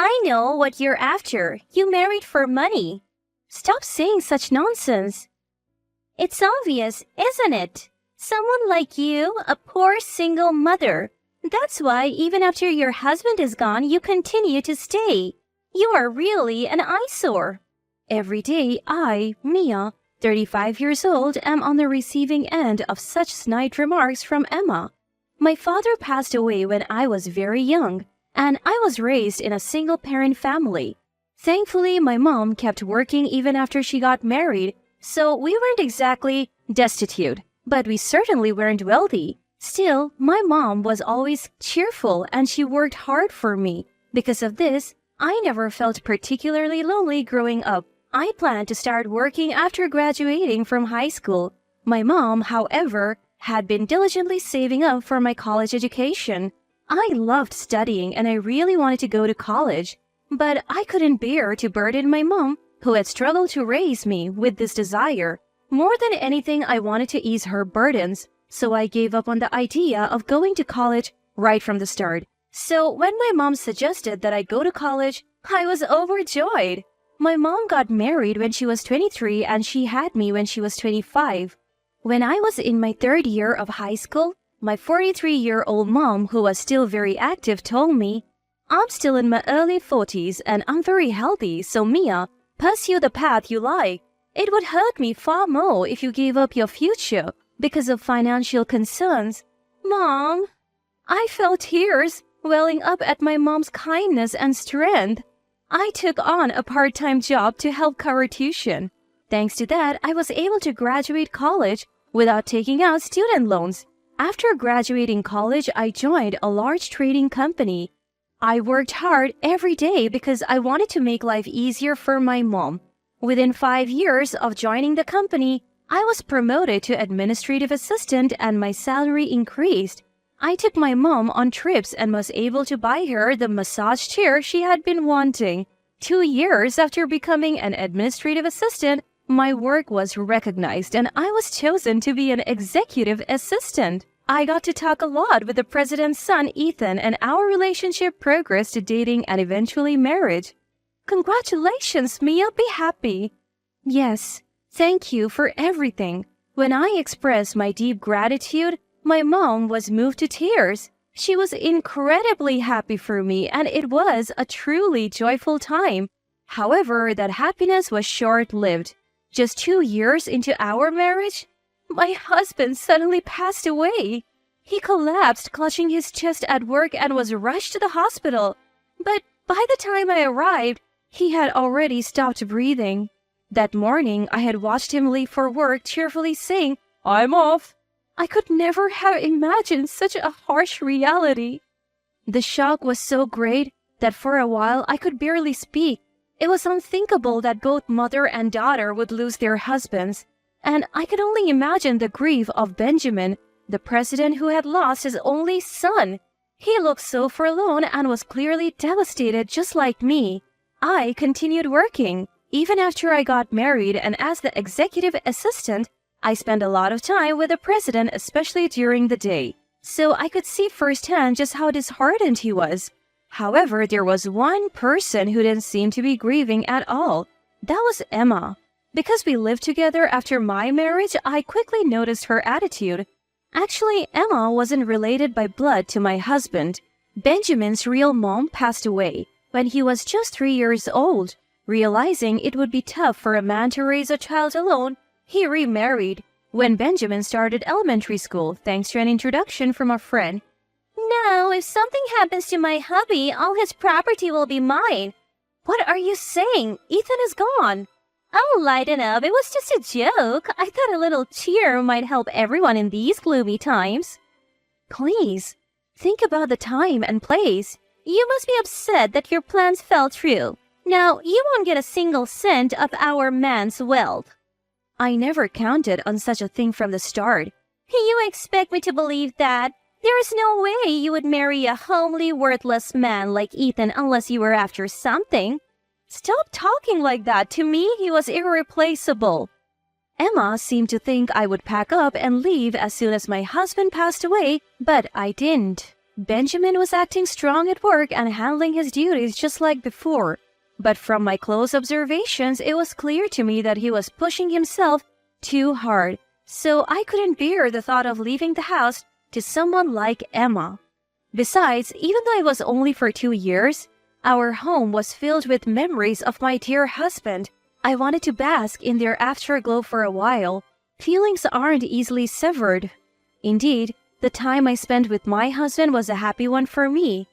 I know what you're after. You married for money. Stop saying such nonsense. It's obvious, isn't it? Someone like you, a poor single mother. That's why even after your husband is gone, you continue to stay. You are really an eyesore. Every day I, Mia, 35 years old, am on the receiving end of such snide remarks from Emma. My father passed away when I was very young, and I was raised in a single-parent family. Thankfully, my mom kept working even after she got married, so we weren't exactly destitute, but we certainly weren't wealthy. Still, my mom was always cheerful and she worked hard for me. Because of this, I never felt particularly lonely growing up. I planned to start working after graduating from high school. My mom, however, had been diligently saving up for my college education. I loved studying and I really wanted to go to college, but I couldn't bear to burden my mom, who had struggled to raise me, with this desire. More than anything, I wanted to ease her burdens, so I gave up on the idea of going to college right from the start. So when my mom suggested that I go to college, I was overjoyed. My mom got married when she was 23 and she had me when she was 25. When I was in my third year of high school, my 43-year-old mom, who was still very active, told me, "I'm still in my early 40s and I'm very healthy, so Mia, pursue the path you like. It would hurt me far more if you gave up your future because of financial concerns." Mom! I felt tears welling up at my mom's kindness and strength. I took on a part-time job to help cover tuition. Thanks to that, I was able to graduate college without taking out student loans. After graduating college, I joined a large trading company. I worked hard every day because I wanted to make life easier for my mom. Within 5 years of joining the company, I was promoted to administrative assistant and my salary increased. I took my mom on trips and was able to buy her the massage chair she had been wanting. 2 years after becoming an administrative assistant, my work was recognized and I was chosen to be an executive assistant. I got to talk a lot with the president's son, Ethan, and our relationship progressed to dating and eventually marriage. Congratulations, Mia, be happy. Yes, thank you for everything. When I expressed my deep gratitude, my mom was moved to tears. She was incredibly happy for me and it was a truly joyful time. However, that happiness was short-lived. Just 2 years into our marriage, my husband suddenly passed away. He collapsed, clutching his chest at work and was rushed to the hospital. But by the time I arrived, he had already stopped breathing. That morning, I had watched him leave for work, cheerfully saying, "I'm off." I could never have imagined such a harsh reality. The shock was so great that for a while I could barely speak. It was unthinkable that both mother and daughter would lose their husbands, and I could only imagine the grief of Benjamin, the president who had lost his only son. He looked so forlorn and was clearly devastated just like me. I continued working. Even after I got married and as the executive assistant, I spent a lot of time with the president, especially during the day, so I could see firsthand just how disheartened he was. However, there was one person who didn't seem to be grieving at all. That was Emma. Because we lived together after my marriage, I quickly noticed her attitude. Actually, Emma wasn't related by blood to my husband. Benjamin's real mom passed away when he was just 3 years old. Realizing it would be tough for a man to raise a child alone, he remarried when Benjamin started elementary school, thanks to an introduction from a friend. "Now, if something happens to my hubby, all his property will be mine." "What are you saying? Ethan is gone." "Oh, lighten up. It was just a joke. I thought a little cheer might help everyone in these gloomy times." "Please, think about the time and place. You must be upset that your plans fell through. Now, you won't get a single cent of our man's wealth." I never counted on such a thing from the start. "You expect me to believe that? There is no way you would marry a homely, worthless man like Ethan unless you were after something." "Stop talking like that. To me, he was irreplaceable." Emma seemed to think I would pack up and leave as soon as my husband passed away, but I didn't. Benjamin was acting strong at work and handling his duties just like before. But from my close observations, it was clear to me that he was pushing himself too hard. So I couldn't bear the thought of leaving the house to someone like Emma. Besides, even though it was only for 2 years, our home was filled with memories of my dear husband. I wanted to bask in their afterglow for a while. Feelings aren't easily severed. Indeed, the time I spent with my husband was a happy one for me.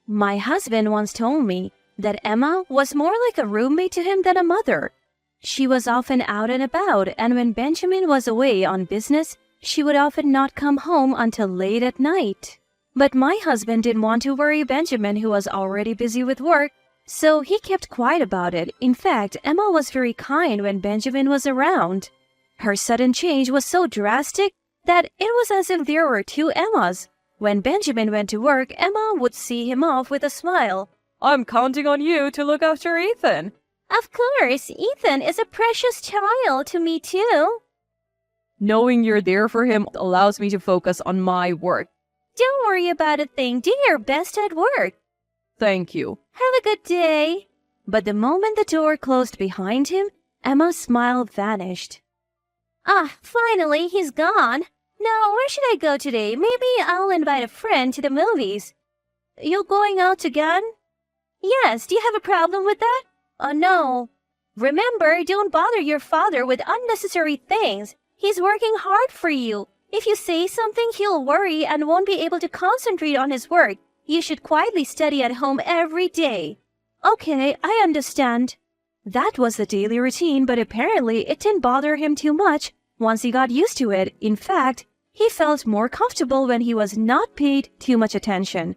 My husband once told me that Emma was more like a roommate to him than a mother. She was often out and about, and when Benjamin was away on business, she would often not come home until late at night. But my husband didn't want to worry Benjamin, who was already busy with work, so he kept quiet about it. In fact, Emma was very kind when Benjamin was around. Her sudden change was so drastic that it was as if there were 2 Emmas. When Benjamin went to work, Emma would see him off with a smile. I'm counting on you to look after Ethan. Of course, Ethan is a precious child to me too. Knowing you're there for him allows me to focus on my work. Don't worry about a thing. Do your best at work. Thank you. Have a good day. But the moment the door closed behind him, Emma's smile vanished. Finally, he's gone. Now, where should I go today? Maybe I'll invite a friend to the movies. You going out again? Yes, do you have a problem with that? Oh, no. Remember, don't bother your father with unnecessary things. He's working hard for you. If you say something, he'll worry and won't be able to concentrate on his work. You should quietly study at home every day. Okay, I understand. That was the daily routine, but apparently it didn't bother him too much once he got used to it. In fact, he felt more comfortable when he was not paid too much attention.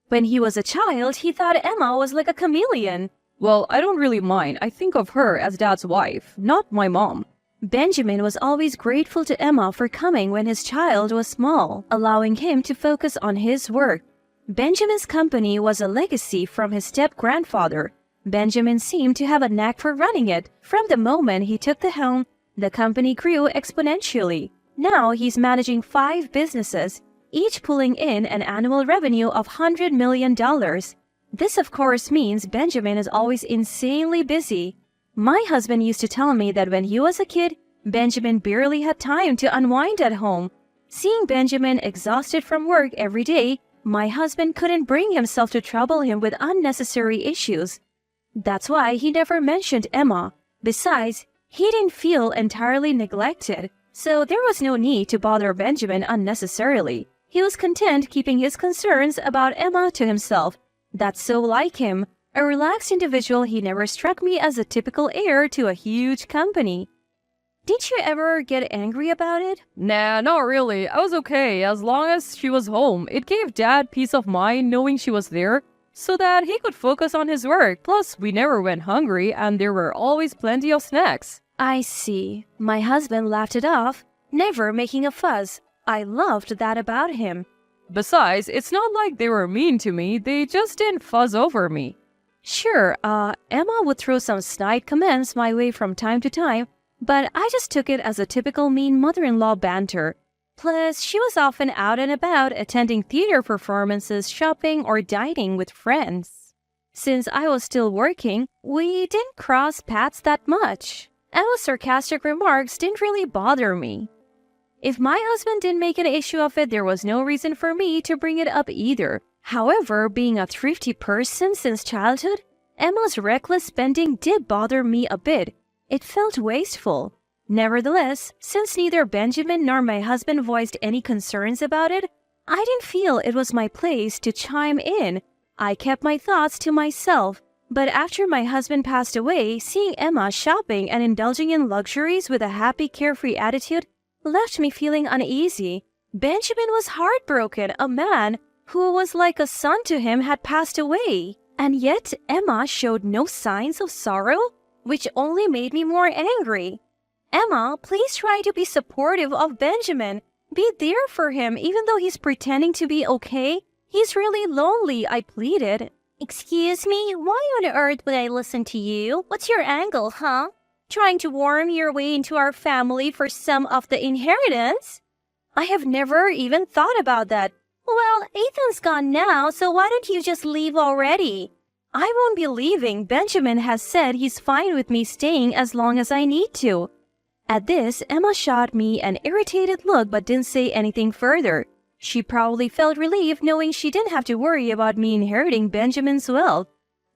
When he was a child, he thought Emma was like a chameleon. Well, I don't really mind. I think of her as Dad's wife, not my mom. Benjamin was always grateful to Emma for coming when his child was small, allowing him to focus on his work. Benjamin's company was a legacy from his step-grandfather. Benjamin seemed to have a knack for running it. From the moment he took the helm, the company grew exponentially. Now he's managing 5 businesses, each pulling in an annual revenue of $100 million. This, of course, means Benjamin is always insanely busy. My husband used to tell me that when he was a kid, Benjamin barely had time to unwind at home. Seeing Benjamin exhausted from work every day, my husband couldn't bring himself to trouble him with unnecessary issues. That's why he never mentioned Emma. Besides, he didn't feel entirely neglected, so there was no need to bother Benjamin unnecessarily. He was content keeping his concerns about Emma to himself. That's so like him. A relaxed individual, he never struck me as a typical heir to a huge company. Did you ever get angry about it? Nah, not really. I was okay as long as she was home. It gave Dad peace of mind knowing she was there so that he could focus on his work. Plus, we never went hungry and there were always plenty of snacks. I see. My husband laughed it off, never making a fuss. I loved that about him. Besides, it's not like they were mean to me. They just didn't fuss over me. Sure, Emma would throw some snide comments my way from time to time, but I just took it as a typical mean mother-in-law banter. Plus, she was often out and about attending theater performances, shopping, or dining with friends. Since I was still working, we didn't cross paths that much. Emma's sarcastic remarks didn't really bother me. If my husband didn't make an issue of it, there was no reason for me to bring it up either. However, being a thrifty person since childhood, Emma's reckless spending did bother me a bit. It felt wasteful. Nevertheless, since neither Benjamin nor my husband voiced any concerns about it, I didn't feel it was my place to chime in. I kept my thoughts to myself. But after my husband passed away, seeing Emma shopping and indulging in luxuries with a happy, carefree attitude left me feeling uneasy. Benjamin was heartbroken. A man who was like a son to him had passed away. And yet Emma showed no signs of sorrow, which only made me more angry. Emma, please try to be supportive of Benjamin. Be there for him, even though he's pretending to be okay. He's really lonely, I pleaded. Excuse me, why on earth would I listen to you? What's your angle, huh? Trying to worm your way into our family for some of the inheritance? I have never even thought about that. Well, Ethan's gone now, so why don't you just leave already? I won't be leaving. Benjamin has said he's fine with me staying as long as I need to. At this, Emma shot me an irritated look but didn't say anything further. She probably felt relieved knowing she didn't have to worry about me inheriting Benjamin's wealth.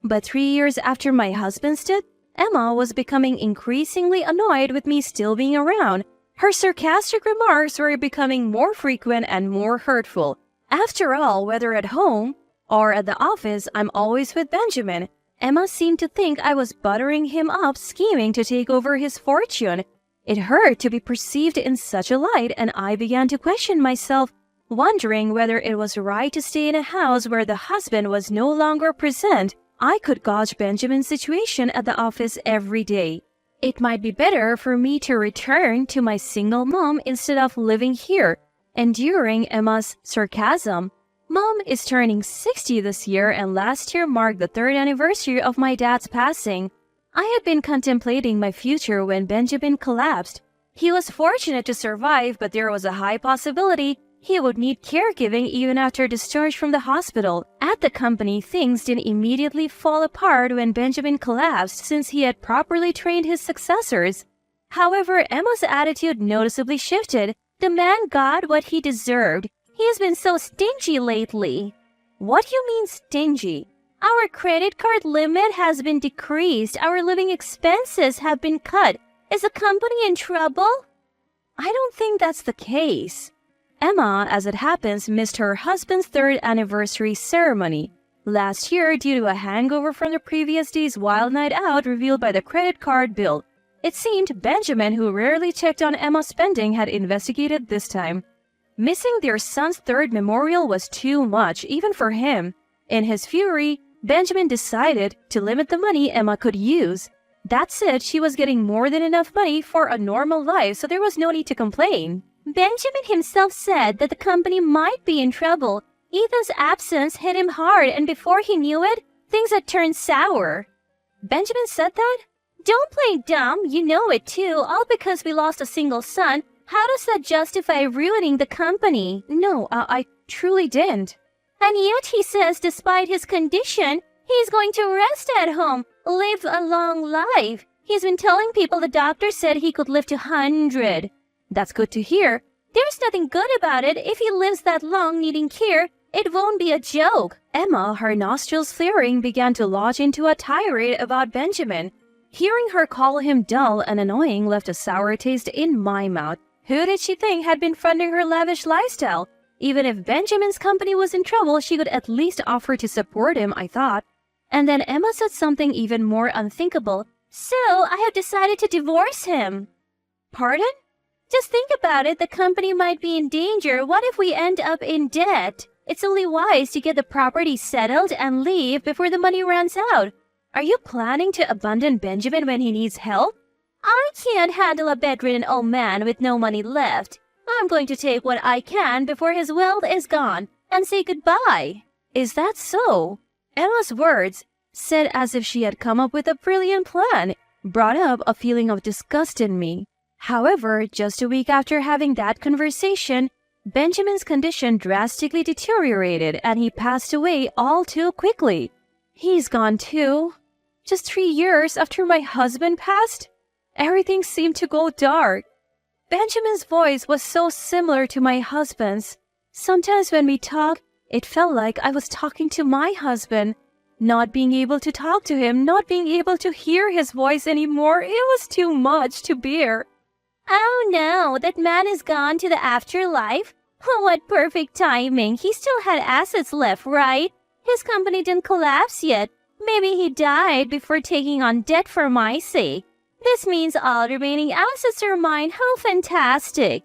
But 3 years after my husband's death, Emma was becoming increasingly annoyed with me still being around. Her sarcastic remarks were becoming more frequent and more hurtful. After all, whether at home or at the office, I'm always with Benjamin. Emma seemed to think I was buttering him up, scheming to take over his fortune. It hurt to be perceived in such a light, and I began to question myself, wondering whether it was right to stay in a house where the husband was no longer present. I could gauge Benjamin's situation at the office every day. It might be better for me to return to my single mom instead of living here, enduring Emma's sarcasm. Mom is turning 60 this year, and last year marked the 3rd anniversary of my dad's passing. I had been contemplating my future when Benjamin collapsed. He was fortunate to survive, but there was a high possibility he would need caregiving even after discharge from the hospital. At the company, things didn't immediately fall apart when Benjamin collapsed since he had properly trained his successors. However, Emma's attitude noticeably shifted. The man got what he deserved. He's been so stingy lately. What do you mean stingy? Our credit card limit has been decreased. Our living expenses have been cut. Is the company in trouble? I don't think that's the case. Emma, as it happens, missed her husband's 3rd anniversary ceremony. Last year, due to a hangover from the previous day's wild night out revealed by the credit card bill. It seemed Benjamin, who rarely checked on Emma's spending, had investigated this time. Missing their son's 3rd memorial was too much, even for him. In his fury, Benjamin decided to limit the money Emma could use. That's it, she was getting more than enough money for a normal life, so there was no need to complain. Benjamin himself said that the company might be in trouble. Ethan's absence hit him hard, and before he knew it, things had turned sour. Benjamin said that? Don't play dumb, you know it too, all because we lost a single son. How does that justify ruining the company? No, I truly didn't. And yet he says despite his condition, he's going to rest at home, live a long life. He's been telling people the doctor said he could live to 100. That's good to hear. There's nothing good about it. If he lives that long needing care, it won't be a joke. Emma, her nostrils flaring, began to launch into a tirade about Benjamin. Hearing her call him dull and annoying left a sour taste in my mouth. Who did she think had been funding her lavish lifestyle? Even if Benjamin's company was in trouble, she could at least offer to support him, I thought. And then Emma said something even more unthinkable. So, I have decided to divorce him. Pardon? Just think about it, the company might be in danger. What if we end up in debt? It's only wise to get the property settled and leave before the money runs out. Are you planning to abandon Benjamin when he needs help? I can't handle a bedridden old man with no money left. I'm going to take what I can before his wealth is gone and say goodbye. Is that so? Emma's words, said as if she had come up with a brilliant plan, brought up a feeling of disgust in me. However, just a week after having that conversation, Benjamin's condition drastically deteriorated and he passed away all too quickly. He's gone too. Just 3 years after my husband passed, everything seemed to go dark. Benjamin's voice was so similar to my husband's. Sometimes when we talked, it felt like I was talking to my husband. Not being able to talk to him, not being able to hear his voice anymore, it was too much to bear. Oh no, that man is gone to the afterlife? What perfect timing. He still had assets left, right? His company didn't collapse yet. Maybe he died before taking on debt for my sake. This means all remaining assets are mine. How fantastic.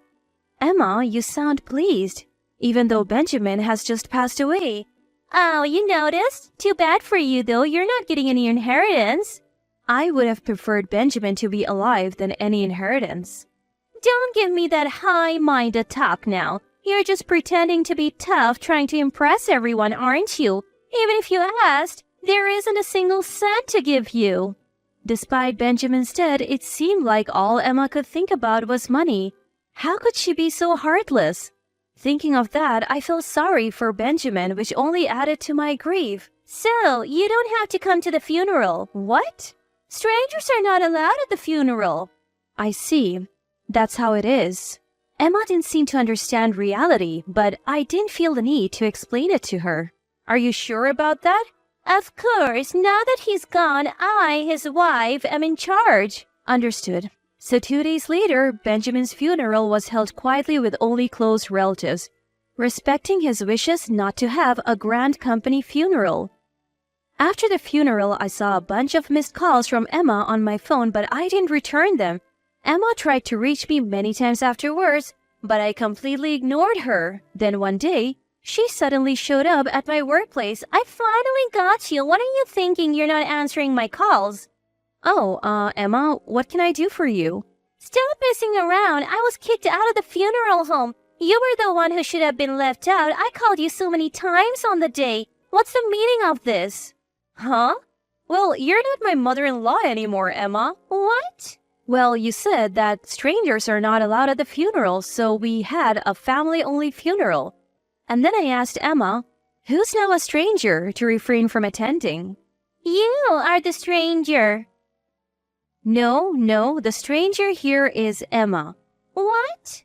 Emma, you sound pleased, even though Benjamin has just passed away. Oh, you noticed? Too bad for you, though. You're not getting any inheritance. I would have preferred Benjamin to be alive than any inheritance. Don't give me that high-minded talk now. You're just pretending to be tough, trying to impress everyone, aren't you? Even if you asked, there isn't a single cent to give you. Despite Benjamin's death, it seemed like all Emma could think about was money. How could she be so heartless? Thinking of that, I feel sorry for Benjamin, which only added to my grief. So, you don't have to come to the funeral. What? Strangers are not allowed at the funeral. I see. That's how it is. Emma didn't seem to understand reality, but I didn't feel the need to explain it to her. Are you sure about that? Of course. Now that he's gone, I, his wife, am in charge. Understood. So 2 days later, Benjamin's funeral was held quietly with only close relatives, respecting his wishes not to have a grand company funeral. After the funeral, I saw a bunch of missed calls from Emma on my phone, but I didn't return them. Emma tried to reach me many times afterwards, but I completely ignored her. Then one day, she suddenly showed up at my workplace. I finally got you. What are you thinking? You're not answering my calls. Oh, Emma, what can I do for you? Stop messing around. I was kicked out of the funeral home. You were the one who should have been left out. I called you so many times on the day. What's the meaning of this? Huh? Well, you're not my mother-in-law anymore, Emma. What? Well, you said that strangers are not allowed at the funeral, so we had a family-only funeral. And then I asked Emma, who's now a stranger, to refrain from attending. You are the stranger. No, the stranger here is Emma. What?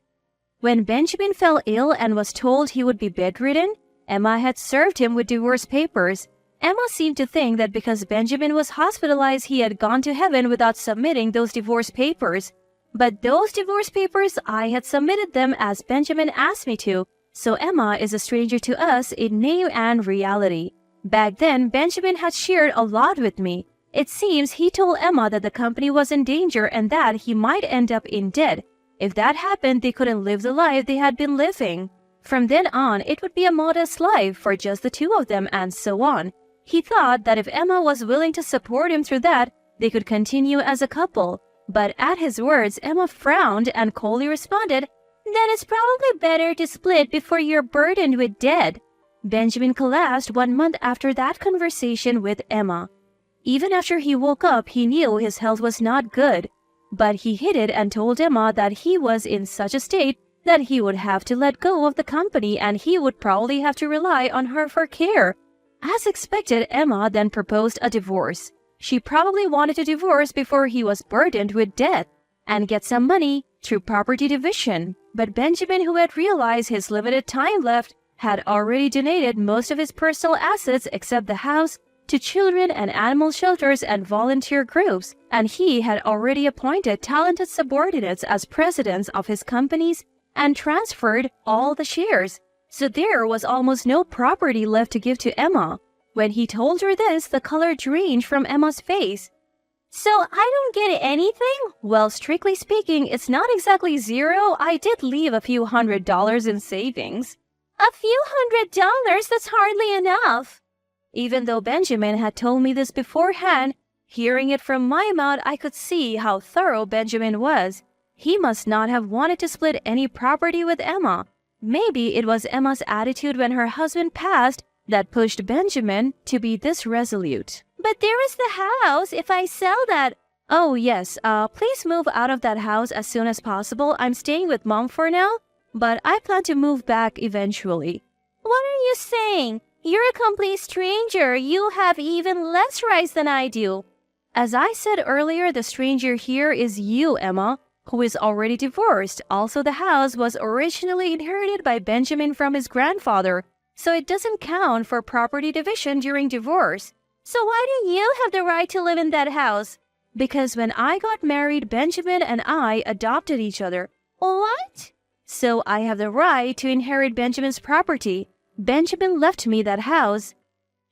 When Benjamin fell ill and was told he would be bedridden, Emma had served him with divorce papers. Emma seemed to think that because Benjamin was hospitalized, he had gone to heaven without submitting those divorce papers. But those divorce papers, I had submitted them as Benjamin asked me to, so Emma is a stranger to us in name and reality. Back then, Benjamin had shared a lot with me. It seems he told Emma that the company was in danger and that he might end up in debt. If that happened, they couldn't live the life they had been living. From then on, it would be a modest life for just the two of them and so on. He thought that if Emma was willing to support him through that, they could continue as a couple. But at his words, Emma frowned and coldly responded, "Then it's probably better to split before you're burdened with debt." Benjamin collapsed 1 month after that conversation with Emma. Even after he woke up, he knew his health was not good. But he hid it and told Emma that he was in such a state that he would have to let go of the company and he would probably have to rely on her for care. As expected, Emma then proposed a divorce. She probably wanted to divorce before he was burdened with debt and get some money through property division. But Benjamin, who had realized his limited time left, had already donated most of his personal assets except the house to children and animal shelters and volunteer groups, and he had already appointed talented subordinates as presidents of his companies and transferred all the shares. So there was almost no property left to give to Emma. When he told her this, the color drained from Emma's face. "So I don't get anything?" "Well, strictly speaking, it's not exactly zero. I did leave a few $100s in savings." "A few $100? That's hardly enough." Even though Benjamin had told me this beforehand, hearing it from my mouth, I could see how thorough Benjamin was. He must not have wanted to split any property with Emma. Maybe it was Emma's attitude when her husband passed that pushed Benjamin to be this resolute. "But there is the house. If I sell that..." "Oh, yes. Please move out of that house as soon as possible. I'm staying with Mom for now, but I plan to move back eventually." "What are you saying? You're a complete stranger. You have even less rights than I do." "As I said earlier, the stranger here is you, Emma, who is already divorced. Also, the house was originally inherited by Benjamin from his grandfather, so it doesn't count for property division during divorce." "So why do you have the right to live in that house?" "Because when I got married, Benjamin and I adopted each other." "What?" "So I have the right to inherit Benjamin's property. Benjamin left me that house."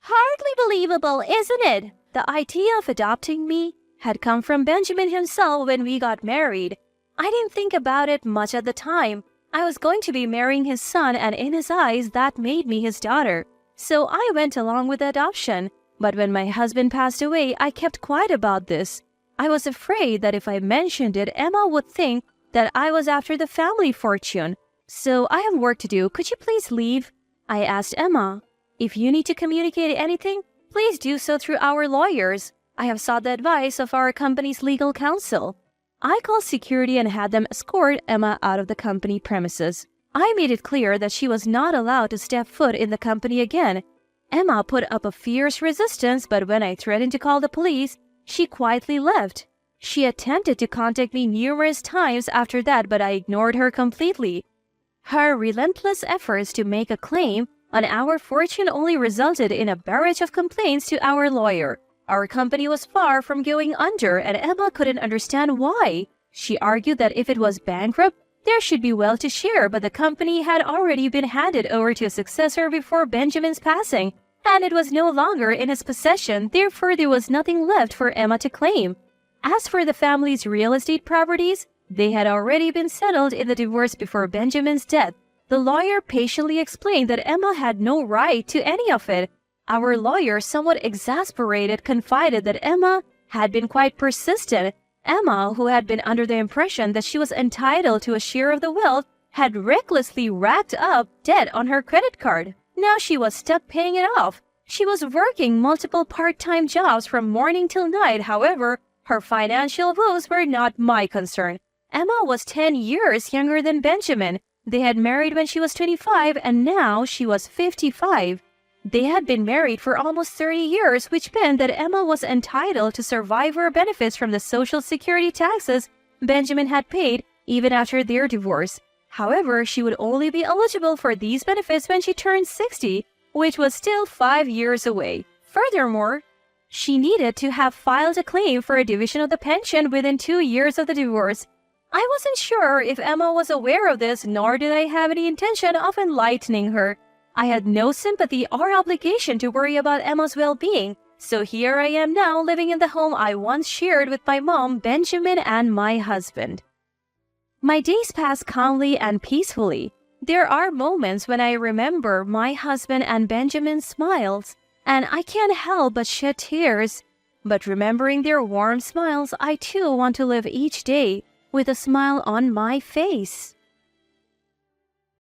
"Hardly believable, isn't it?" The idea of adopting me had come from Benjamin himself when we got married. I didn't think about it much at the time. I was going to be marrying his son, and in his eyes, that made me his daughter. So I went along with the adoption. But when my husband passed away, I kept quiet about this. I was afraid that if I mentioned it, Emma would think that I was after the family fortune. "So I have work to do. Could you please leave?" I asked Emma, "If you need to communicate anything, please do so through our lawyers. I have sought the advice of our company's legal counsel." I called security and had them escort Emma out of the company premises. I made it clear that she was not allowed to step foot in the company again. Emma put up a fierce resistance, but when I threatened to call the police, she quietly left. She attempted to contact me numerous times after that, but I ignored her completely. Her relentless efforts to make a claim on our fortune only resulted in a barrage of complaints to our lawyer. Our company was far from going under, and Emma couldn't understand why. She argued that if it was bankrupt, there should be wealth to share, but the company had already been handed over to a successor before Benjamin's passing, and it was no longer in his possession, therefore there was nothing left for Emma to claim. As for the family's real estate properties, they had already been settled in the divorce before Benjamin's death. The lawyer patiently explained that Emma had no right to any of it. Our lawyer, somewhat exasperated, confided that Emma had been quite persistent. Emma, who had been under the impression that she was entitled to a share of the wealth, had recklessly racked up debt on her credit card. Now she was stuck paying it off. She was working multiple part-time jobs from morning till night. However, her financial woes were not my concern. Emma was 10 years younger than Benjamin. They had married when she was 25 and now she was 55. They had been married for almost 30 years, which meant that Emma was entitled to survivor benefits from the Social Security taxes Benjamin had paid even after their divorce. However, she would only be eligible for these benefits when she turned 60, which was still 5 years away. Furthermore, she needed to have filed a claim for a division of the pension within 2 years of the divorce. I wasn't sure if Emma was aware of this, nor did I have any intention of enlightening her. I had no sympathy or obligation to worry about Emma's well-being, so here I am now living in the home I once shared with my mom, Benjamin, and my husband. My days pass calmly and peacefully. There are moments when I remember my husband and Benjamin's smiles, and I can't help but shed tears. But remembering their warm smiles, I too want to live each day with a smile on my face.